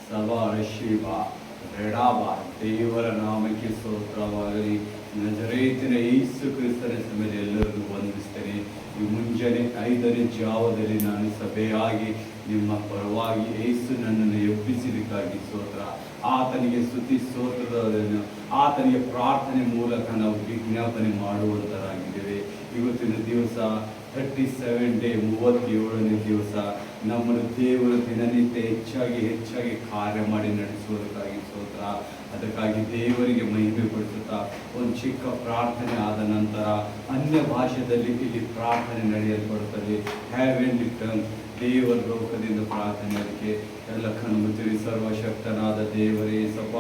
ಸವಾರ ಶಿವ ರೆಡಾಬ ದೇವರ ನಾಮಕ್ಕೆ ಸ್ತೋತ್ರವಾಗಲಿ. ನಜರೇತಿನ ಯೇಸು ಕ್ರಿಸ್ತನ ಮೇಲೆ ಎಲ್ಲರಿಗೂ ವಂದಿಸ್ತೇನೆ. ಈ ಮುಂಜಾನೆ 5ನೇ ಜಾವದಲ್ಲಿ ನಾನು ಸಭೆಯಾಗಿ ನಿಮ್ಮ ಪರವಾಗಿ ಯೇಸು ನನ್ನನ್ನು ಎಬ್ಬಿಸಿದಕ್ಕಾಗಿ ಸ್ತೋತ್ರ. ಆತನಿಗೆ ಸ್ತುತಿ ಸ್ತೋತ್ರವನ್ನು ಆತನಿಗೆ ಪ್ರಾರ್ಥನೆ ಮೂಲಕ ನಾವು ವಿಜ್ಞಾಪನೆ ಮಾಡುವಂತರಾಗಿದ್ದೇವೆ. ಇವತ್ತಿನ ದಿವಸ 37 ಡೇ 37ನೇ ದಿವಸ ನಮ್ಮನ್ನು ದೇವರು ದಿನನಿತ್ಯ ಹೆಚ್ಚಾಗಿ ಕಾರ್ಯ ಮಾಡಿ ನಡೆಸುವುದಕ್ಕಾಗಿ ಸ್ತೋತ್ರ. ಅದಕ್ಕಾಗಿ ದೇವರಿಗೆ ಮಹಿಮೆ ಪಡಿಸುತ್ತಾ ಒಂದು ಚಿಕ್ಕ ಪ್ರಾರ್ಥನೆ ಆದ ನಂತರ ಅನ್ಯ ಭಾಷೆಯಲ್ಲಿ ಇಲ್ಲಿ ಪ್ರಾರ್ಥನೆ ನಡೆಯಲ್ಪಡುತ್ತದೆ. ಹ್ಯಾವೆನ್ಲಿ ಟಂಗ್ ದೇವರ ಲೋಕದಿಂದ ಪ್ರಾರ್ಥನೆ. ಅದಕ್ಕೆ ಎಲ್ಲ ಕಣ್ಮುಚ್ಚಿರಿ. ಸರ್ವಶಕ್ತನಾದ ದೇವರೇ ಸಪ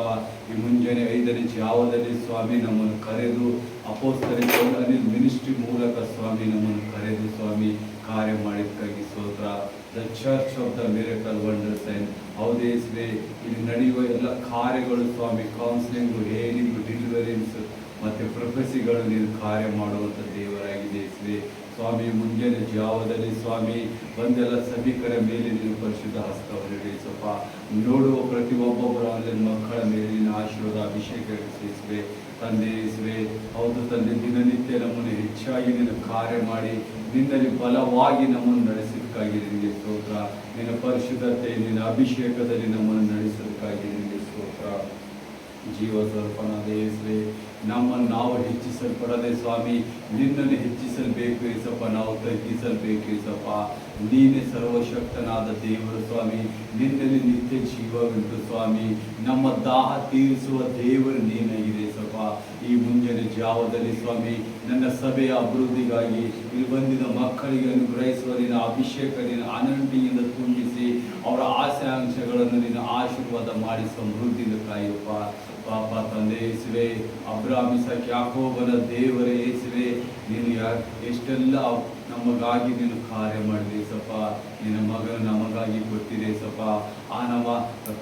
ಈ ಮುಂಜಾನೆ 5ನೇ ಜಾವದಲ್ಲಿ ಸ್ವಾಮಿ ನಮ್ಮನ್ನು ಕರೆದು ಅಪೊಸ್ತಲಿಕ ಅನಿಲ್ ಮಿನಿಸ್ಟ್ರಿ ಮೂಲಕ ಸ್ವಾಮಿ ನಮ್ಮನ್ನು ಕರೆದು ಸ್ವಾಮಿ ಕಾರ್ಯ ಮಾಡಿದ್ದಕ್ಕಾಗಿ ಸ್ತೋತ್ರ. The church of the miracle wonders and ಹೌದೇಸ್ವೆ ಇಲ್ಲಿ ನಡೆಯುವ ಎಲ್ಲ ಕಾರ್ಯಗಳು ಸ್ವಾಮಿ, ಕೌನ್ಸಿಲಿಂಗು, ಹೇಲಿಂಗು, ಡೆಲಿವರೆನ್ಸ್ ಮತ್ತು ಪ್ರೊಫೆಸಿಗಳು ನೀನು ಕಾರ್ಯ ಮಾಡುವಂಥ ದೇವರಾಗಿದೆ ಸ್ವೆ ಸ್ವಾಮಿ. ಮುಂಜಾನೆ ಜಾವದಲ್ಲಿ ಸ್ವಾಮಿ ಬಂದೆಲ್ಲ ಸಭಿಕರ ಮೇಲೆ ನೀನು ಪರಿಶುದ್ಧ ಹಸ್ತವನ್ನು ಇಡಿಸಪ್ಪ. ನೋಡುವ ಪ್ರತಿಯೊಬ್ಬೊಬ್ಬರ ಮಕ್ಕಳ ಮೇಲೆ ನಿನ್ನ ಆಶೀರ್ವಾದ ಅಭಿಷೇಕ ಇರಿಸಿವೆ ತಂದೆ ಇಸುವೆ. ಹೌದು ತಂದೆ, ದಿನನಿತ್ಯ ನಮ್ಮನ್ನು ಹೆಚ್ಚಾಗಿ ನೀನು ಕಾರ್ಯ ಮಾಡಿ ನಿನ್ನಲ್ಲಿ ಬಲವಾಗಿ ನಮ್ಮನ್ನು ನಡೆಸೋದಕ್ಕಾಗಿ ನಿನಗೆ ಸ್ತೋತ್ರ. ನಿನ್ನ ಪರಿಶುದ್ಧತೆ, ನಿನ್ನ ಅಭಿಷೇಕದಲ್ಲಿ ನಮ್ಮನ್ನು ನಡೆಸೋದಕ್ಕಾಗಿ ನಿನಗೆ ಸ್ತೋತ್ರ. ಜೀವ ಸ್ವರೂಪನಾದ ಯೇಸುವೆ, ನಮ್ಮನ್ನು ನಾವು ಹೆಚ್ಚಿಸಲ್ಪಡದೆ ಸ್ವಾಮಿ ನಿನ್ನನ್ನು ಹೆಚ್ಚಿಸಲ್ಬೇಕು ಏಸಪ್ಪ, ನಾವು ತಗ್ಗಿಸಲ್ಬೇಕು ಏಸಪ್ಪ. ನೀನೇ ಸರ್ವಶಕ್ತನಾದ ದೇವರು ಸ್ವಾಮಿ, ನಿನ್ನಲ್ಲಿ ನಿತ್ಯ ಜೀವವುಂಟು ಸ್ವಾಮಿ. ನಮ್ಮ ದಾಹ ತೀರಿಸುವ ದೇವರು ನೀನಾಗಿದೆ ಸಪ್ಪ. ಈ ಮುಂಜಾನೆ ಜಾವದಲ್ಲಿ ಸ್ವಾಮಿ ನನ್ನ ಸಭೆಯ ಅಭಿವೃದ್ಧಿಗಾಗಿ ಇಲ್ಲಿ ಬಂದಿದ್ದ ಮಕ್ಕಳಿಗೆ ಅನುಗ್ರಹಿಸುವ ನಿನ್ನ ಅಭಿಷೇಕ, ನಿನ್ನ ಅನಂಟಿಯಿಂದ ತುಂಬಿಸಿ ಅವರ ಆಶಾಂಶಗಳನ್ನು ನಿನ್ನ ಆಶೀರ್ವಾದ ಮಾಡಿ ಸಮೃದ್ಧಿಯಿಂದ ಕಾಯಪ್ಪ. ಪಾಪ ತಂದೆ ಯೇಸುವೆ, ಅಬ್ರಾಮ್ ಇಸಾಕ್ ಯಾಕೋಬನ ದೇವರೇ ಯೇಸುವೆ, ನೀನು ಎಷ್ಟೆಲ್ಲ ನಮಗಾಗಿ ನೀನು ಕಾರ್ಯ ಮಾಡಿದೆ ಸಪ್ಪ. ನಿನ್ನ ಮಗನ ನಮಗಾಗಿ ಕೊಟ್ಟಿದೆ ಸಪ್ಪ. ಆ ನಮ್ಮ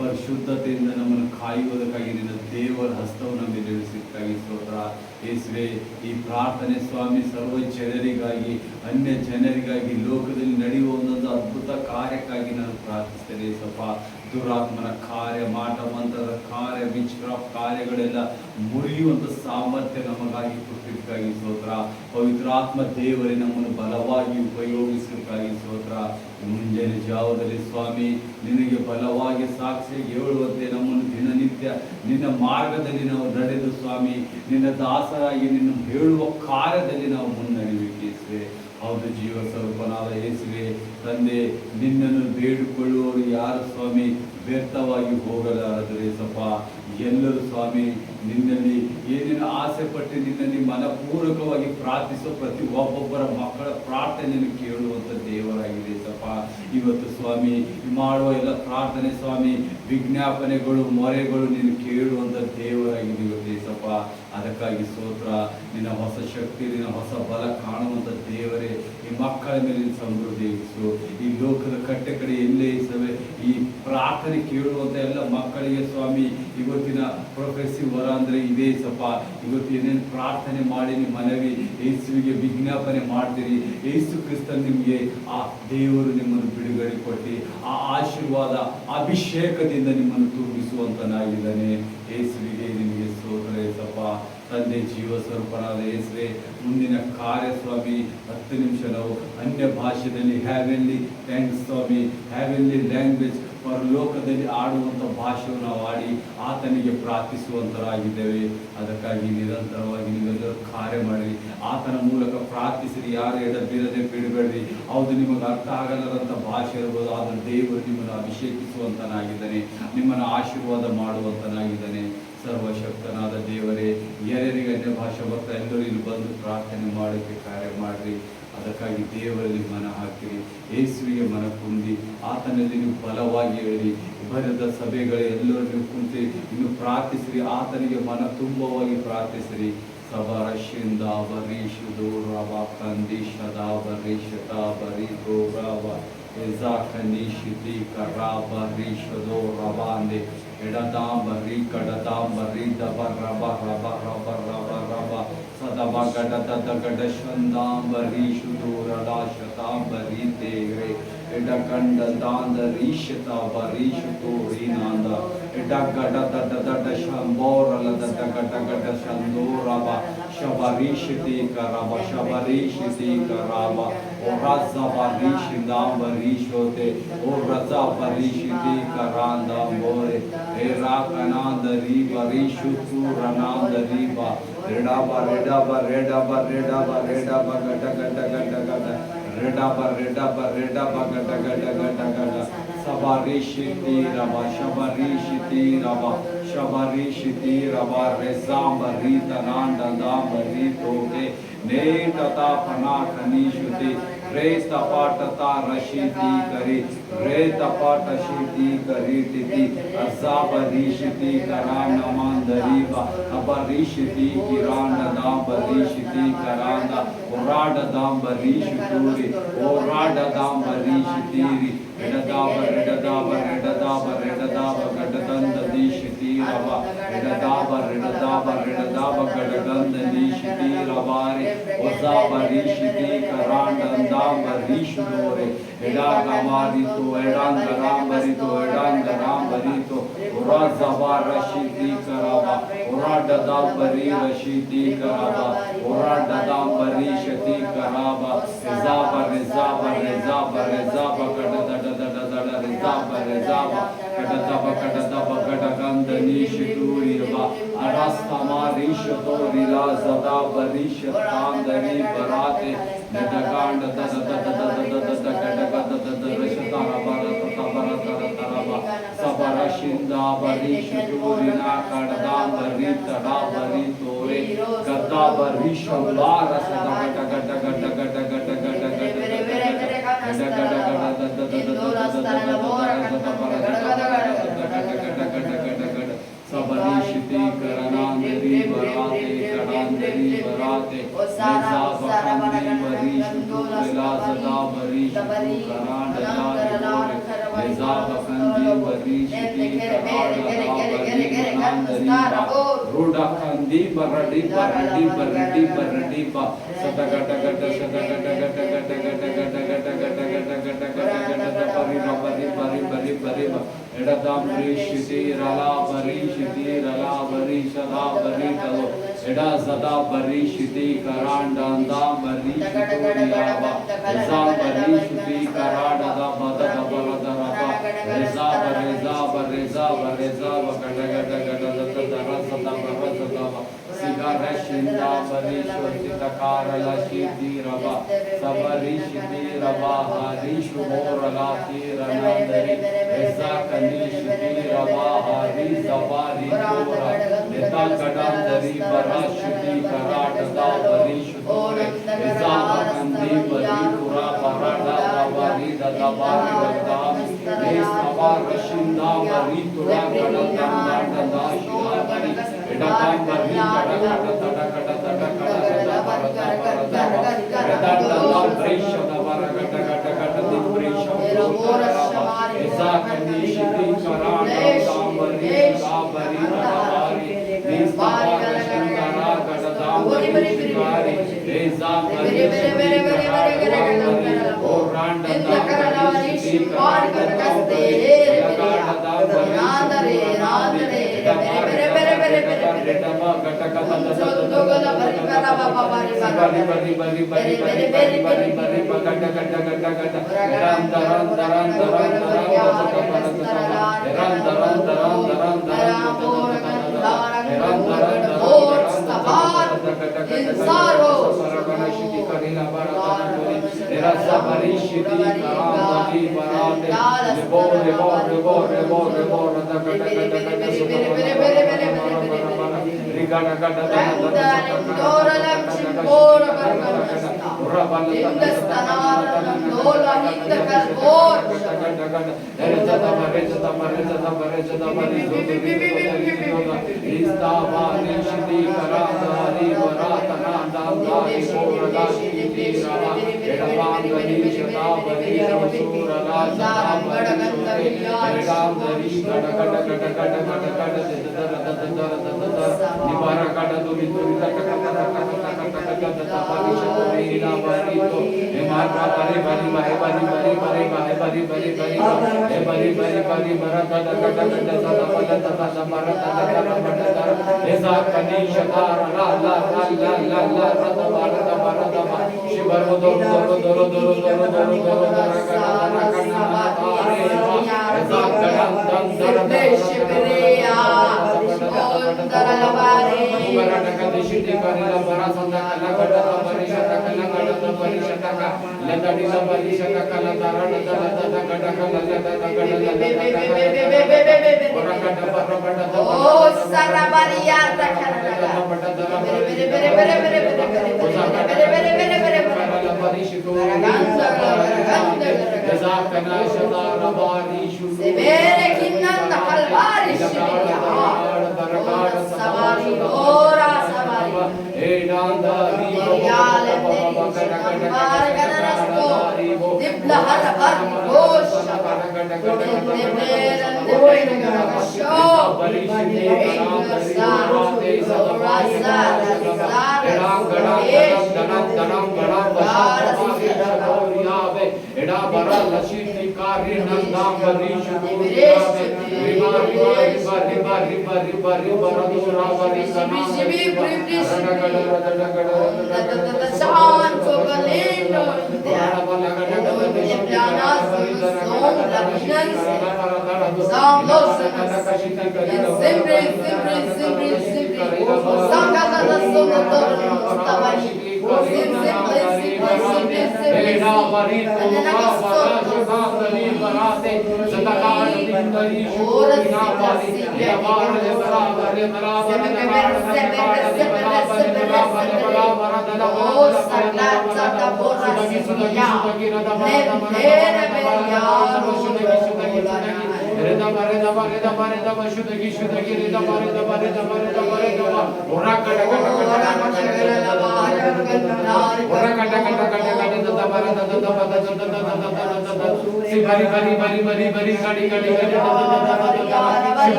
ಪರಿಶುದ್ಧತೆಯಿಂದ ನಮ್ಮನ್ನು ಕಾಯುವುದಕ್ಕಾಗಿ ನಿನ್ನ ದೇವರ ಹಸ್ತವನ್ನು ಮೇಲೆ ಇಳಿಸಿದ್ದಕ್ಕಾಗಿ ಸ್ತೋತ್ರ ಯೇಸುವೆ. ಈ ಪ್ರಾರ್ಥನೆ ಸ್ವಾಮಿ ಸರ್ವ ಜನರಿಗಾಗಿ, ಅನ್ಯ ಜನರಿಗಾಗಿ, ಲೋಕದಲ್ಲಿ ನಡೆಯುವ ಒಂದೊಂದು ಅದ್ಭುತ ಕಾರ್ಯಕ್ಕಾಗಿ ನಾನು ಪ್ರಾರ್ಥಿಸ್ತೇನೆ ಸಪ್ಪ. ದುರಾತ್ಮನ ಕಾರ್ಯ, ಮಾಟ ಮಂತ್ರದ ಕಾರ್ಯ, ವಿಚ್ಕ್ರಾಫ್ಟ್ ಕಾರ್ಯಗಳೆಲ್ಲ ಮುರಿಯುವಂಥ ಸಾಮರ್ಥ್ಯ ನಮಗಾಗಿ ಕೊಟ್ಟಿದ್ದಕ್ಕಾಗಿ ಸ್ತೋತ್ರ. ಪವಿತ್ರಾತ್ಮ ದೇವರೇ ನಮ್ಮನ್ನು ಬಲವಾಗಿ ಉಪಯೋಗಿಸಬೇಕಾಗಿ ಸ್ತೋತ್ರ. ಮುಂಜಾನೆ ಜಾವದಲ್ಲಿ ಸ್ವಾಮಿ ನಿನಗೆ ಬಲವಾಗಿ ಸಾಕ್ಷಿ ಹೇಳುವಂತೆ ನಮ್ಮನ್ನು ದಿನನಿತ್ಯ ನಿನ್ನ ಮಾರ್ಗದಲ್ಲಿ ನಾವು ನಡೆದು ಸ್ವಾಮಿ ನಿನ್ನ ದಾಸರಾಗಿ ನಿನ್ನ ಹೇಳುವ ಕಾರ್ಯದಲ್ಲಿ ನಾವು ಮುನ್ನಡೆಯಬೇಕಿಸುವೆ. ಹೌದು ಜೀವ ಸ್ವರೂಪನಾದ ಯೇಸುವೆ ತಂದೆ, ನಿನ್ನನ್ನು ಬೇಡಿಕೊಳ್ಳುವವರು ಯಾರು ಸ್ವಾಮಿ ವ್ಯರ್ಥವಾಗಿ ಹೋಗಲಾರದರೆ ಸಪ. ಎಲ್ಲರೂ ಸ್ವಾಮಿ ನಿನ್ನಲ್ಲಿ ಏನೇನು ಆಸೆ ಪಟ್ಟು ನಿನ್ನಲ್ಲಿ ಮನಪೂರ್ವಕವಾಗಿ ಪ್ರಾರ್ಥಿಸುವ ಪ್ರತಿ ಒಬ್ಬೊಬ್ಬರ ಮಕ್ಕಳ ಪ್ರಾರ್ಥನೆಯನ್ನು ಕೇಳುವಂಥ ದೇವರಾಗಿದೆ ಸಪ. ಇವತ್ತು ಸ್ವಾಮಿ ಮಾಡುವ ಎಲ್ಲ ಪ್ರಾರ್ಥನೆ ಸ್ವಾಮಿ ವಿಜ್ಞಾಪನೆಗಳು, ಮೊರೆಗಳು ನೀನು ಕೇಳುವಂಥ ದೇವರಾಗಿದೆ ಇವತ್ತೇ ಸಪ. ಅದಕ್ಕಾಗಿ ಸ್ತೋತ್ರ. ನಿನ್ನ ಹೊಸ ಶಕ್ತಿ, ನಿನ್ನ ಹೊಸ ಬಲ ಕಾಣುವಂಥ ದೇವರೇ ಈ ಮಕ್ಕಳ ಮೇಲೆ ಸಮೃದ್ಧಿ ಇರಿಸು. ಈ ಲೋಕದ ಕಟ್ಟೆ ಕಡೆ ಎಲ್ಲೇ ಸಭೆ ಈ ಪ್ರಾರ್ಥನೆ ಕೇಳುವಂಥ ಎಲ್ಲ ಮಕ್ಕಳಿಗೆ ಸ್ವಾಮಿ ಇವತ್ತಿನ ಪ್ರೊಫೆಸಿವ್ ವರ ಅಂದರೆ ಇದೇ ಸಪ. ಇವತ್ತು ಏನೇನು ಪ್ರಾರ್ಥನೆ ಮಾಡಿ ನಿಮ್ಮ ಮನವಿ ಯೇಸುವಿಗೆ ವಿಜ್ಞಾಪನೆ ಮಾಡ್ತೀರಿ, ಯೇಸು ಕ್ರಿಸ್ತ ನಿಮಗೆ ಆ ದೇವರು ನಿಮ್ಮನ್ನು ಬಿಡುಗಡೆ ಕೊಟ್ಟು ಆ ಆಶೀರ್ವಾದ ಅಭಿಷೇಕದಿಂದ ನಿಮ್ಮನ್ನು ತುಂಬಿಸುವಂತನಾಗಿದ್ದಾನೆ. ಯೇಸುವಿಗೆ ನಿಮಗೆ ಸ್ತೋತ್ರ ಸಪ. ತಂದೆ ಜೀವ ಸ್ವರೂಪನಾದ ಯೇಸುವೆ, ಮುಂದಿನ ಕಾರ್ಯ ಸ್ವಾಮಿ 10 ನಿಮಿಷ ನಾವು ಅನ್ಯ ಭಾಷೆಯಲ್ಲಿ ಹ್ಯಾವೆನ್ಲಿ ಥ್ಯಾಂಕ್ಸ್ ಸ್ವಾಮಿ, ಹ್ಯಾವೆನ್ಲಿ ಲ್ಯಾಂಗ್ವೇಜ್ ಪರಲೋಕದಲ್ಲಿ ಆಡುವಂಥ ಭಾಷೆಯನ್ನು ನಾವು ಆಡಿ ಆತನಿಗೆ ಪ್ರಾರ್ಥಿಸುವಂತರಾಗಿದ್ದೇವೆ. ಅದಕ್ಕಾಗಿ ನಿರಂತರವಾಗಿ ನೀವೆಲ್ಲರೂ ಕಾರ್ಯ ಮಾಡಿ ಆತನ ಮೂಲಕ ಪ್ರಾರ್ಥಿಸಿರಿ. ಯಾರು ಎಡಬಿರದೆ ಬಿಡಬೇಡ್ರಿ. ಹೌದು, ನಿಮಗೆ ಅರ್ಥ ಆಗಲಾರಂಥ ಭಾಷೆ ಇರ್ಬೋದು, ಆದರೆ ದೇವರು ನಿಮ್ಮನ್ನು ಅಭಿಷೇಕಿಸುವಂತನಾಗಿದ್ದಾನೆ, ನಿಮ್ಮನ್ನು ಆಶೀರ್ವಾದ ಮಾಡುವಂತನಾಗಿದ್ದಾನೆ. ಸರ್ವಶಕ್ತನಾದ ದೇವರೇ, ಯಾರ್ಯಾರಿಗೆ ಅನ್ಯ ಭಾಷೆ ಬರ್ತಾ ಎಲ್ಲರೂ ಇಲ್ಲಿ ಬಂದು ಪ್ರಾರ್ಥನೆ ಮಾಡೋಕ್ಕೆ ಕಾರ್ಯ ಮಾಡಿರಿ. ಅದಕ್ಕಾಗಿ ದೇವರಲ್ಲಿ ಮನ ಹಾಕಿರಿ, ಯೇಸುವಿಗೆ ಮನ ಕುಂದಿ ಆತನಲ್ಲಿ ನೀವು ಬಲವಾಗಿ ಹೇಳಿ. ಬರೆದ ಸಭೆಗಳೇ ಎಲ್ಲರೂ ನೀವು ಕುಂತಿ ಇನ್ನು ಪ್ರಾರ್ಥಿಸಿರಿ, ಆತನಿಗೆ ಮನ ತುಂಬವಾಗಿ ಪ್ರಾರ್ಥಿಸಿರಿ. ಸಬರಶಿಂದ ಬರೀಶುದು ರವ ಕಂದಿಶದ ಬರೀಶತ ಬರೀ ರವ ಎಜಾಕನಿಶಿತಿ ಕರಾಬ ರೀಶದೋ ರವಾಂದೆ ಎಡದಾಂಬರಿ ಕಡದಾಂಬರಿ ದಬ ರಬ ರಬ ರಬ ರಬ ರಬ ಸದಬ ಗಡ ದದ ಗಡ ಶಂದಾಂಬರಿ ಶುದೂರಡ ಶತಾಂಬರಿ ತೇಗ್ರೆ edakanda danda rishita barishuto rinanda edagada dada shambora la dada shandora ba shabarishiti karaba shabarishiti karaba oraza barishinda barishote oraza barishiti karanda more erakananda riba rishutu rananda riba redaba redaba redaba redaba redaba gada gada gada gada redaba redaba redaba gada gada gada gada sabarishiti raba shabarishiti raba shabarishiti raba rezamba rita nanda damba ritote netata pana kanishute reta patata rashiti kari reta pata shiti kari titi azaba rishiti karana mandariba abarishiti kiranda damba rishiti karanda orada damba rishituri orada damba rishitiri redadaba redadaba redadaba redadaba gadadanda dishiti rava redadaba redadaba redadaba gadaganda dishiti ravare ozaba rishiti karanda damba rishudore edaga marito edanga rambarito edanga rambarito urazaba rashiti karava urada damba rishiti karava urada damba rishiti karava rezaba rezaba rezaba rezaba gadadada rezaba rezaba kadadaba kadadaba kadaganda nishituriva arastama rishatori razada barishatandari barate nedaganda rishatara barata barata sabarashinda barishaturina kadadamba ritara baritore gadaba rishabara sada gada gada gada gada gada sabarishiti karanandari barate kadandari barate nezabakandi barishutu velazada barishutu karandadari bore nezabakandi barishiti karanandari rudakandi baradi baradi baradi baradi ba sadagada gada sadagada gada gada gada gada gada gada gada gada gada gada bari bari bari bari bari edadam rishiti rala barishiti rala barishada baritalo eda zada barishiti karandanda barishutu riyaba ezam barishiti karada badada balada raba reza bareza bareza bareza gada gada gada gada rasada barasada sigarashinda barishoti takarala shiti raba sabarishiti raba harishu morala tiranandari reza kanishiti raba hariza bari tora neta kadandari barashiti karada barishuture reza bakandi barikura barada bari dada bari vadami reza barashinda baritura kadandanda dada shirabari edakam bari kada kada kada kada kada kada kada brishada varagata gata gata brishada eza kanishiti karana dambari sabari nadari nistabara shindara gata dambari shikari eza kanishiti karana oranda dambari shikari karana dambari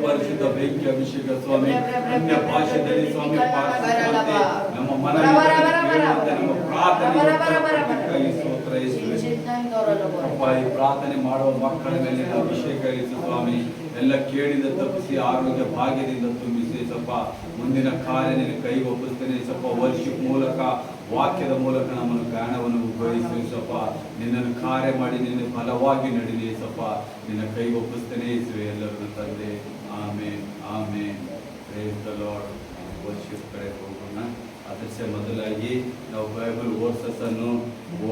ಪರಿಶುದ್ಧ ಬೆಂಕಿ ಅಭಿಷೇಕ ಸ್ವಾಮಿ ಅನ್ಯ ಭಾಷೆಯಲ್ಲಿ ಸ್ವಾಮಿ ನಮ್ಮ ಮನವಿ ನಮ್ಮ ಪ್ರಾರ್ಥನೆ ಸ್ತೋತ್ರ ಯೇಸುವೇ. ಅಪ್ಪ, ಈ ಪ್ರಾರ್ಥನೆ ಮಾಡುವ ಮಕ್ಕಳ ಮೇಲೆ ಅಭಿಷೇಕ ಇರಿಸು ಸ್ವಾಮಿ. ಎಲ್ಲ ಕೇಳಿದ ತಪ್ಪಿಸಿ ಆರೋಗ್ಯ ಭಾಗ್ಯದಿಂದ ತುಂಬಿಸಿ ಸಪ್ಪ. ಮುಂದಿನ ಕಾರ್ಯ ಕೈ ಒಪ್ಪಿಸ್ತೇನೆ ಸಪ್ಪ. ವರ್ಷಿಪ್ ಮೂಲಕ ವಾಕ್ಯದ ಮೂಲಕ ನಮ್ಮನ್ನು ಜ್ಞಾನವನ್ನು ಉಪಯೋಗಿಸಿ ಸಪ್ಪ. ನಿನ್ನನ್ನು ಕಾರ್ಯ ಮಾಡಿ ನಿನ್ನ ಫಲವಾಗಿ ನಡೀಲಿ ಸಪ್ಪ. ನಿನ್ನ ಕೈ ಒಪ್ಪಿಸ್ತೇನೆ ಯೇಸುವೆ ಎಲ್ಲರನ್ನು ತಂದೆ. Amen amen. Praise the lord. Worship ಕಡೆ ಹೋಗೋಣ. ಅದಕ್ಕೆ ಮೊದಲಾಗಿ ನಾವು ಬೈಬಲ್ ವರ್ಸಸ್ ಅನ್ನು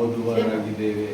ಓದುವರಾಗಿದ್ದೇವೆ.